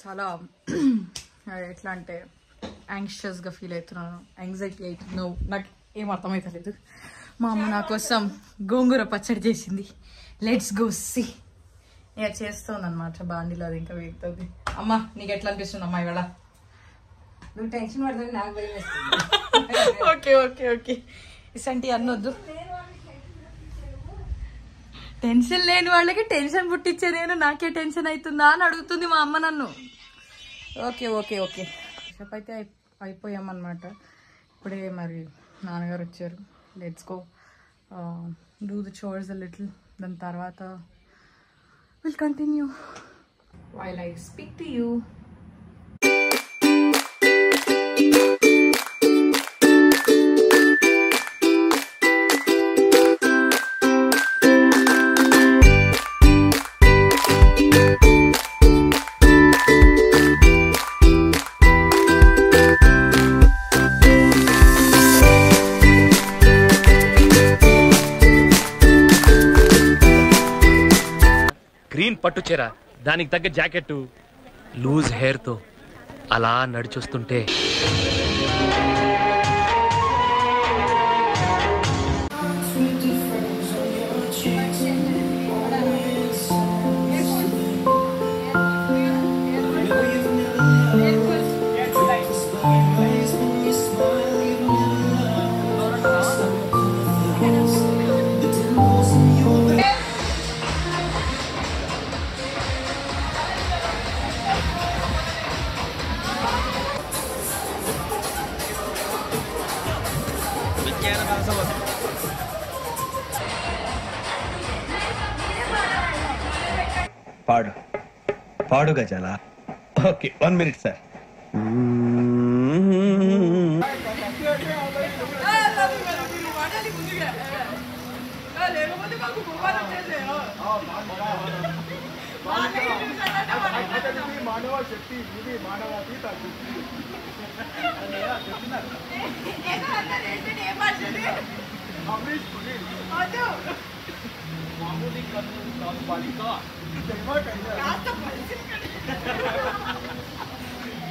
చాలా ఎట్లా అంటే యాంగ్షియస్గా ఫీల్ అవుతున్నాను, యాంగ్జైటీ అవుతున్నాను, నాకు ఏం అర్థమవుతలేదు. మా అమ్మ నా కోసం గోంగూర పచ్చడి చేసింది. Let's go see. ఇక చేస్తుంది అనమాట బాండిలో, అది ఇంకా వేగుతుంది. అమ్మ నీకు ఎట్లా అనిపిస్తుంది అమ్మా ఇవాళ? నువ్వు టెన్షన్ పడుతుంది, నాకు భయం వేస్తుంది. ఓకే ఓకే ఓకే ఇసంటి అన్నొద్దు. టెన్షన్ లేని వాళ్ళకి టెన్షన్ పుట్టించే నేను నాకే టెన్షన్ అవుతుందా అని అడుగుతుంది మా అమ్మ నన్ను. ఓకే ఓకే ఓకే షాప్ అయితే అయిపోయామన్నమాట. ఇప్పుడే మరి నాన్నగారు వచ్చారు. Let's go do the chores a little, దాని తర్వాత will continue while I speak to you. Green పట్టు చీర, దానికి తగ్గ జాకెట్, లూజ్ హెయిర్ తో అలా నడిచొస్తుంటే పాడు పాడు గజాల. Okay 1 minute sir.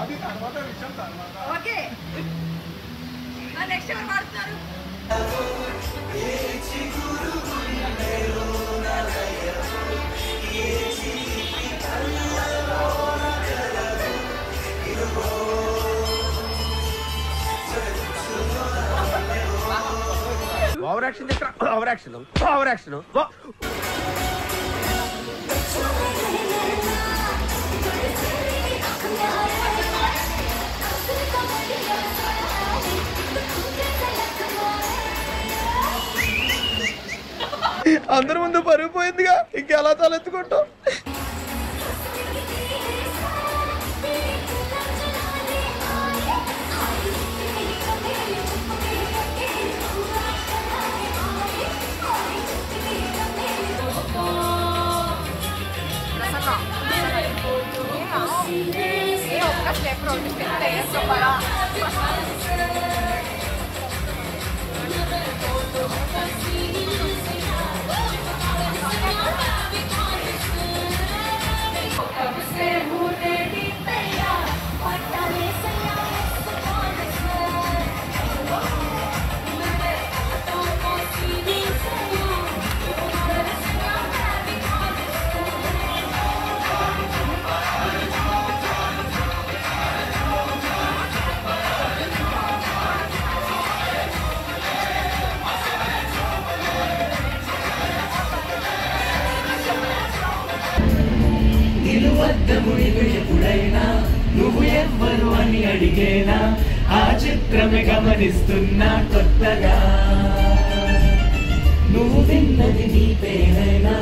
అది తర్వాత విషయం తర్వాత. ఓకే నెక్స్ట్ ఎవరు మాట్లాడుతున్నారు? ఓవర్ యాక్షన్ దగ్గర ఓవర్ యాక్షన్ ఓవర్ యాక్షన్. అందరి ముందు పరుగు పోయిందిగా, ఇంకెలా తలెత్తుకుంటాం? ఎప్పుడైనా నువ్వు ఎవ్వరు అని అడిగేనా, ఆ చిత్రమే గమనిస్తున్నా కొత్తగా. నువ్వు విన్నది నీ పేరైనా,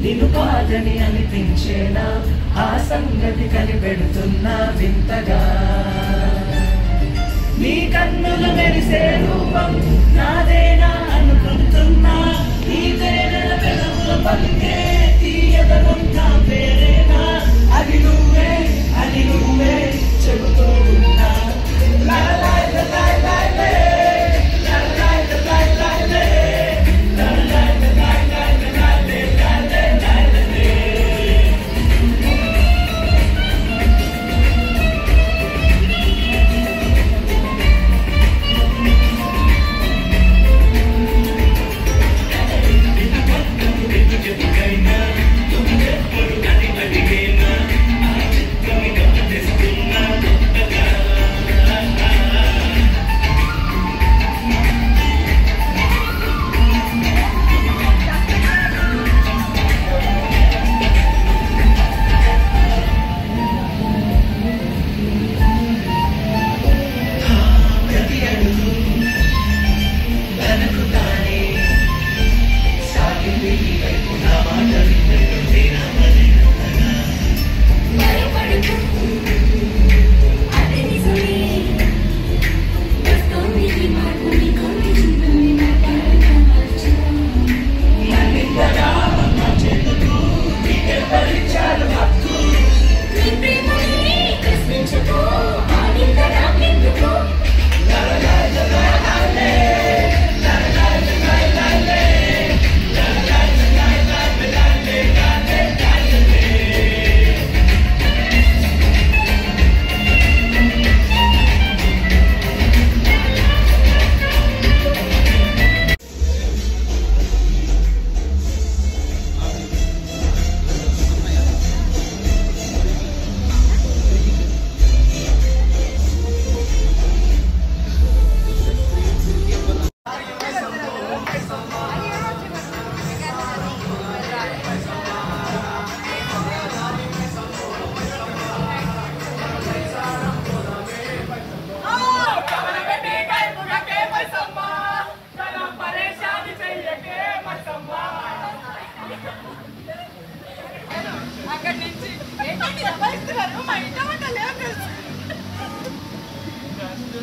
నిన్ను కాదని అనిపించేనా, ఆ సంగతి కనిపెడుతున్నా వింతగా. నీ కన్నుల మెరిసే రూపం నాదేనా అనుకుంటున్నా, నీ పేరెల పెదవుల పలికే తీయదనున్నా పేరేనా, అది నువ్వే చెబుతూ ఉన్నా.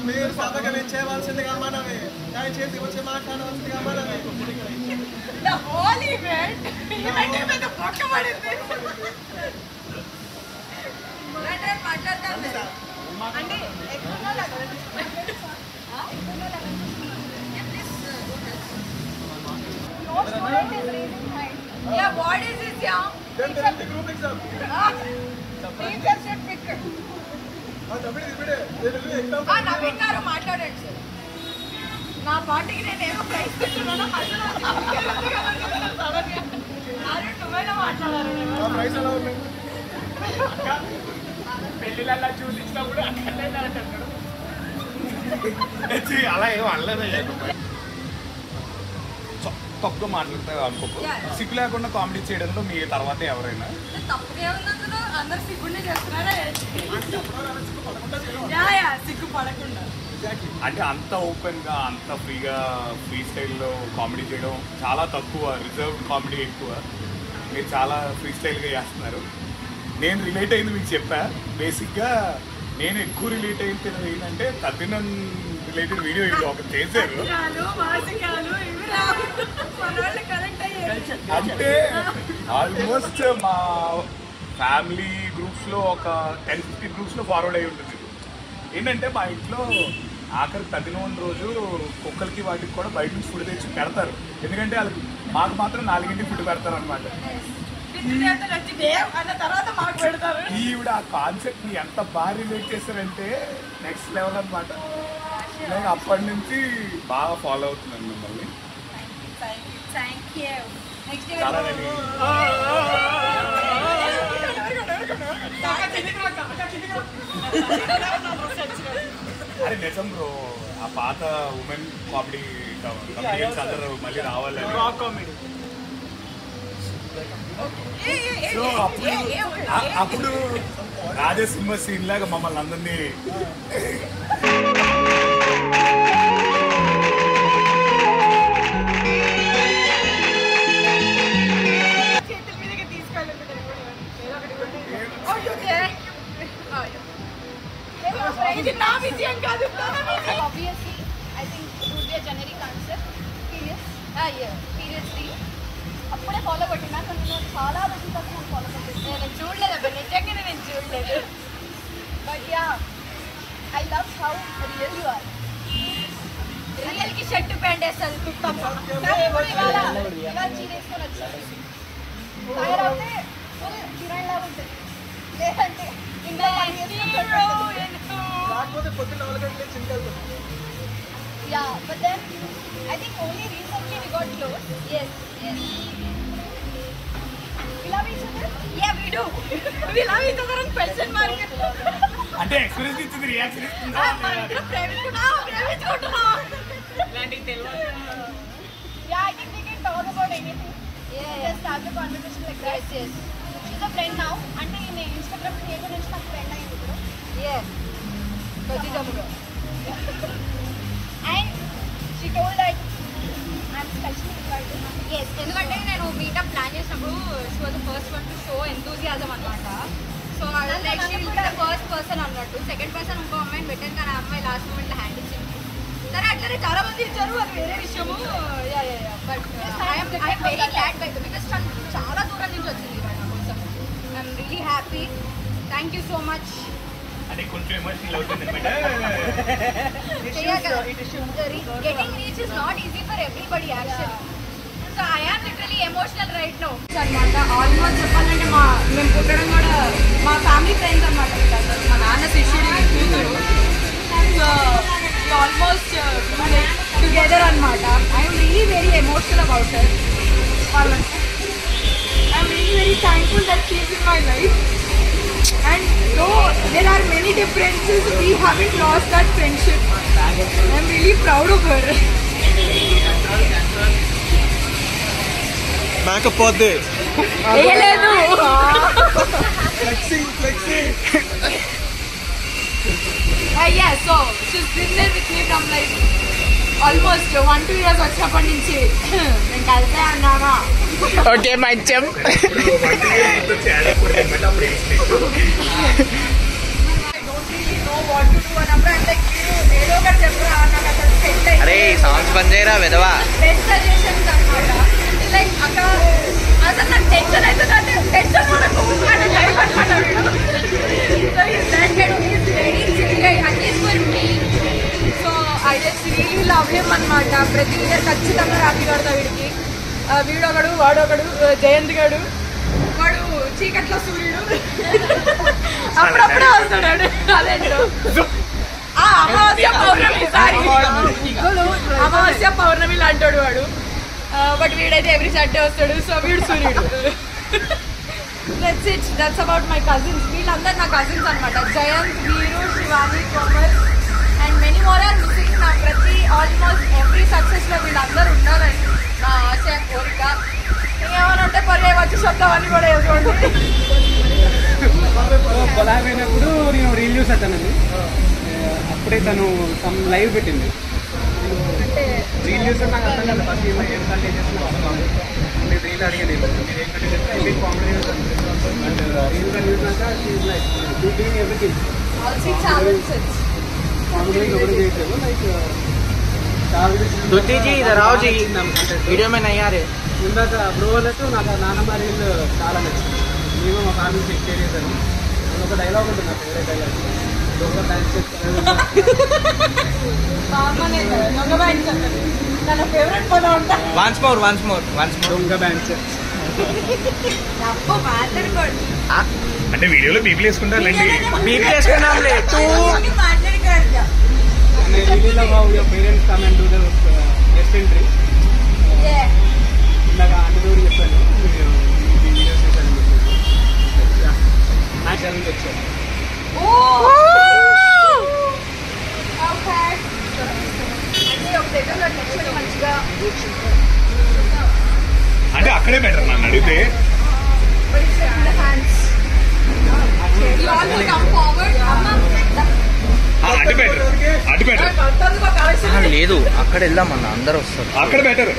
మీరు సభగా చేయవలసిందిగా మనమే దయచేసి వచ్చి మాట్లాడవలసిందిగా మనమే What is this, yeah? group exam. Teacher should pick it. Naveen గారు మాట్లాడండి సార్. నా పార్టీకి నేను ఏమో ప్రైజ్ పెట్టున్నానో నువ్వేనా మాట్లాడారు పెళ్ళిళ్ళ చూసినప్పుడు అలా ఏమో అనలేదు తప్పుగా మాట్లాడతారు అనుకో సిగ్గు లేకుండా కామెడీ చేయడంలో మీ తర్వాత ఎవరైనా తప్పుగా ఉన్నందులో అందరు సిగ్గుండే చేస్తున్నారా సిగ్గు పడకుండా అంటే అంత ఓపెన్ గా అంత ఫ్రీగా ఫ్రీ స్టైల్లో కామెడీ చేయడం చాలా తక్కువ, రిజర్వ్ కామెడీ ఎక్కువ. మీరు చాలా ఫ్రీ స్టైల్గా చేస్తున్నారు. నేను రిలేట్ అయింది మీకు చెప్పా. బేసిక్గా నేను ఎక్కువ రిలేట్ అయింది ఏంటంటే తద్దినం రిలేటెడ్ వీడియో ఇది ఒకటి చేశారు. అంటే ఆల్మోస్ట్ మా ఫ్యామిలీ గ్రూప్స్లో ఒక 10-15 గ్రూప్స్లో ఫార్వర్డ్ అయి ఉంటుంది. ఏంటంటే మా ఇంట్లో ఆఖరి తదినం రోజు కుక్కలకి వాటికి కూడా బయట నుంచి ఫుడ్ తెచ్చి పెడతారు. ఎందుకంటే వాళ్ళకి మాకు మాత్రం 4 ఫుడ్ పెడతారు అనమాట. ఈవిడ ఆ కాన్సెప్ట్ని ఎంత బాగా రిలేట్ చేశారంటే నెక్స్ట్ లెవెల్ అనమాట. నేను అప్పటి నుంచి బాగా ఫాలో అవుతున్నాను మిమ్మల్ని. చాలా అరే నిజం బ్రో, ఆ పాత ఉమెన్ కామెడీ కమెడియన్స్ అందరూ మళ్ళీ రావాలని. సో అప్పుడు రాజసింహ సీన్ లాగా మమ్మల్ని అందరినీ Obviously, I think it would be a generic answer. Periods. Periods 3. అప్పుడే ఫాలో కొట్టినా కానీ నేను చాలా రోజుల తర్వాత నేను ఫాలో కొట్టింది. నేను చూడలేదు అప్పుడు నిజంగానే నేను చూడలేదు. But yeah I love how real you are. రియల్కి షర్ట్ ప్యాంట్ వేస్తుంది కుక్కమ్మ. ఇలా చీరేసుకొని వచ్చాను. తయారైతే ఫుల్ హీరోయిన్ లాగా ఉంటుంది. లేదంటే ఇంకా yeah, but then I think only recently we got close. Yes. We love each other? Yeah, we do. We love each other on question mark. అంటే ఎక్స్పీరియన్స్ ఇచ్చింది, రియాక్షన్ ఇస్తుంది. Yeah, I think we can talk about anything. Yeah. Just start the conversation like that. Yes. She's a friend now. అంటే నేను Instagram page నుంచి నాకు friend అయింది ఇప్పుడు. Yes. ఖచ్చితంగా. And she told that I'm specially invited. Yes. ఎందుకంటే నేను meetup plan చేసినప్పుడు she was the first one to show enthusiasm అన్నమాట. సో లైక్ షీ విల్ పెట్టాను కానీ ఆ అమ్మాయి లాస్ట్ మూమెంట్లో హ్యాండ్ ఇచ్చింది. సరే అట్లనే చాలా మంది ఇచ్చారు, అది వేరే విషయము. But I'm very glad by because తను చాలా దూరం నుంచి వచ్చింది నా కోసం. I'm really happy. Thank you so much. అంటే కొంచెం ఎమోషనల్ అవుతుంది అనమాట. Getting reach is not easy for everybody actually. So I am literally emotional right now. అనమాట ఆల్మోస్ట్ చెప్పాలంటే మేము పుట్టడం కూడా మా ఫ్యామిలీ ఫ్రెండ్స్ అనమాట. మా నాన్న శిష్యుడు కూతురు. సో ఆల్మోస్ట్ టుగెదర్ అనమాట. I'm really very emotional about it. I'm really very thankful that she is in my life. And though there are many differences, we haven't lost that friendship. I'm really proud of her. Makeup పోద్ది. Yeah, so she's been there with me from like almost 1-2 years వచ్చినప్పటి నుంచి. నేను కలిసే అన్నానా. Okay మంచం. అరే songs బంద్ చేయరా విధవా. Best suggestions అన్నమాట. లైక్ అక్కడ అసలు నాకు టెన్షన్ అవుతుందంటే టెన్షన్ లైఫ్ అనమాట. So is very chill at least for me. So I just really love him అనమాట. ప్రతి ఇయర్ ఖచ్చితంగా రాఖీ కడతా వీడికి. వీడొకడు వాడొకడు జయంత్ గడు, వాడు చీకట్లో సూర్యుడు అప్పుడప్పుడే వస్తాడు. అదేంటో అమావాస్య పౌర్ణమి, సారీ అమావాస్య పౌర్ణమి లాంటాడు వాడు. బట్ వీడైతే ఎవ్రీ సాటర్డే వస్తాడు. సో వీడు సూర్యుడు. That's about my cousins. వీళ్ళందరూ నా కజిన్స్ అనమాట. జయంత్, వీరు, Shivani, Komal and many more or missing. నా ప్రతి ఆల్మోస్ట్ ఎవ్రీ సక్సెస్లో వీళ్ళందరూ ఉండాలని నా ఆశ, కోరిక. ఏమనంటే పర్యాయ వచ్చి చెప్తామని కూడా వేసుకోండి. కొలాబ్ అయినప్పుడు నేను రీల్ చూసానండి. అప్పుడే తను తమ లైవ్ పెట్టింది. రీల్ చూస్తే నాకు అర్థం కదా ఫస్ట్ ఏం కంటెంట్ చేస్తున్నాను. నేను రీల్ అడిగాను, మీరు ఏం కంటెంట్ చేస్తే ఇది కామెడీ అండ్ రీల్ చూసినాక లైక్ ఎవ్రీథింగ్ కామెడీ ఎవరు చేయట్లేదు. లైక్ దుద్ది జీ ఇధర్ आओ जी वीडियो में नहीं आ रहे. ఇందాక బ్రో అన్నట్టు నాకు నాన్నమ్మ రీల్ చాలా నచ్చింది. నేను మా ఫ్యామిలీ షేర్ చేశాను. ఒక డైలాగ్ ఉంటుంది, నా ఫేవరెట్ డైలాగ్. దొంగ డాన్స్ తన ఫేవరెట్ పదం ఉంటా. వన్స్ మోర్ దొంగ డాన్స్. మాట్లాడుకోండి. అంటే వీడియోలో బీపీలు వేసుకుంటారులేండి. బీప్ చేసుకున్నాంలే. మాట్లాడుకోండి. And I really love how your parents come and do the guest entry. ఇందాక ఆంటీ కూడా చెప్పాను, మీరు ఈ వీడియోస్ చేశాను. నా ఛానల్కి వచ్చాను. అంటే అక్కడే బెటర్ నన్ను అడిగితే. అటు బెటర్ లేదు అక్కడ వెళ్దామన్నా, అందరూ వస్తారు. అక్కడ బెటర్.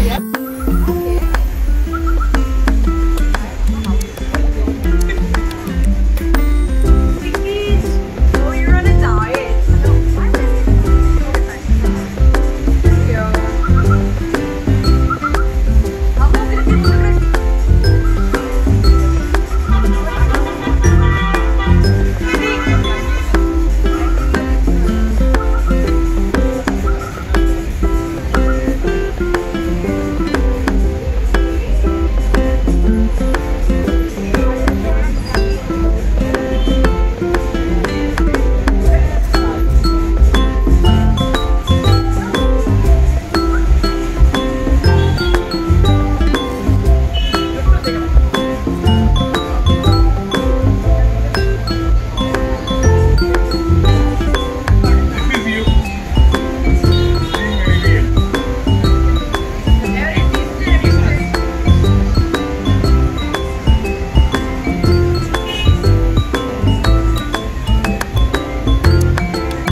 Yeah.